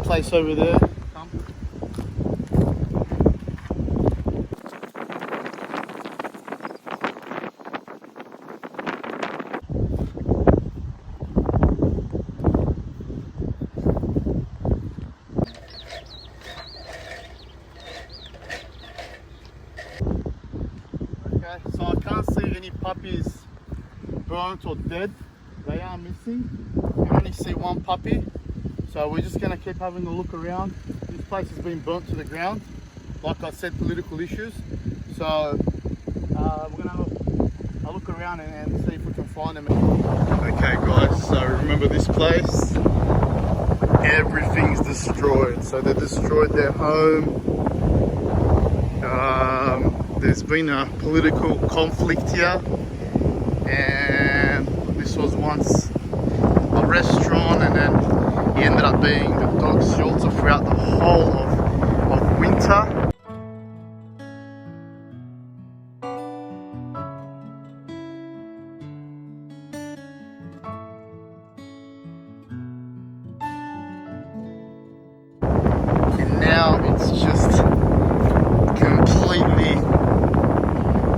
place over there. Come. Okay, so I can't see any puppies burnt or dead. They are missing. You can only see one puppy. So we're just going to keep having a look around. This place has been burnt to the ground. Like I said, political issues. So we're going to have a look around and see if we can find them. Okay guys, so remember this place? Everything's destroyed. So they destroyed their home. There's been a political conflict here. And this was once a restaurant, and then it ended up being the dog shelter throughout the whole of winter. And now it's just completely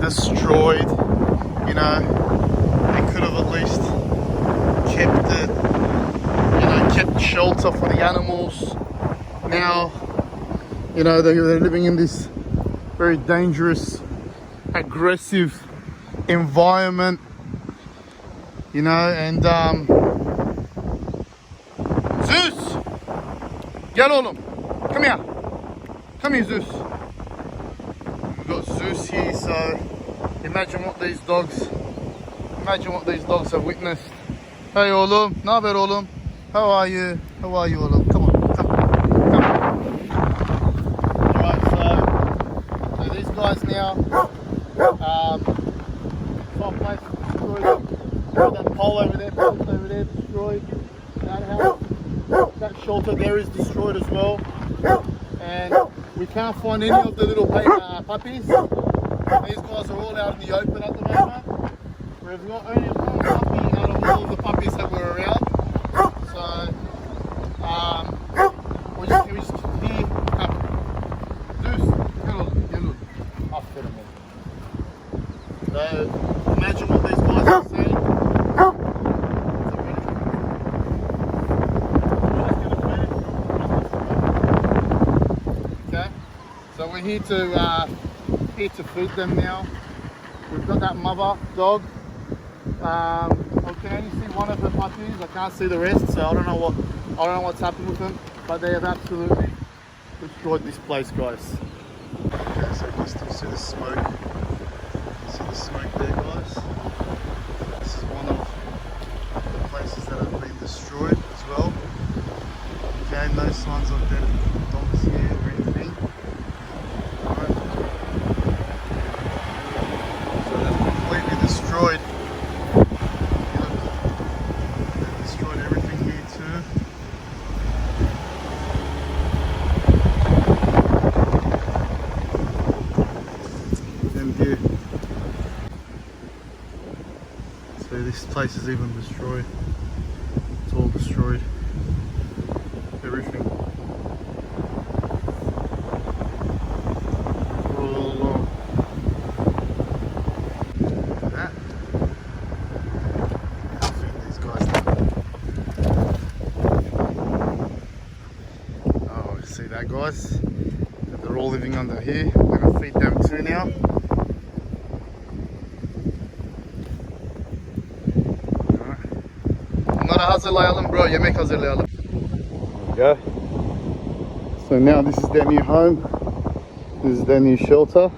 destroyed. You know, they could have at least kept it, you know, kept shelter for the animals. Now, you know, they're living in this very dangerous, aggressive environment, you know, and Zeus! Gel oğlum! Come here! Come here, Zeus! We've got Zeus here, so imagine what these dogs have witnessed. Hey oğlum, ne haber oğlum? How are you? How are you oğlum? Come on, come. Alright, so these guys now, some place destroyed. That pole over there, destroyed. That house, that shelter there is destroyed as well. And we can't find any of the little puppies. These guys are all out in the open at the moment. We've got only one puppy out of all of the puppies that were around. So, we just here. Zeus, get aferin oğlum. So, imagine what these guys are saying. Okay, so we're here to feed them now. We've got that mother dog. I can only see one of the puppies. I can't see the rest, so I don't know what's happened with them. But they have absolutely destroyed this place, guys. Okay, so you can still see the smoke. See the smoke there, guys. This is one of the places that have been destroyed as well. Okay, no signs of dead dogs here or anything. Alright. So they've completely destroyed. So this place is even destroyed. It's all destroyed. Everything. All along. That. I'll feed these guys now. Oh, see that, guys? They're all living under here. I'm gonna feed them too now. Hazırlayalım bro, yemek hazırlayalım. Okay. So now this is their new home. This is their new shelter.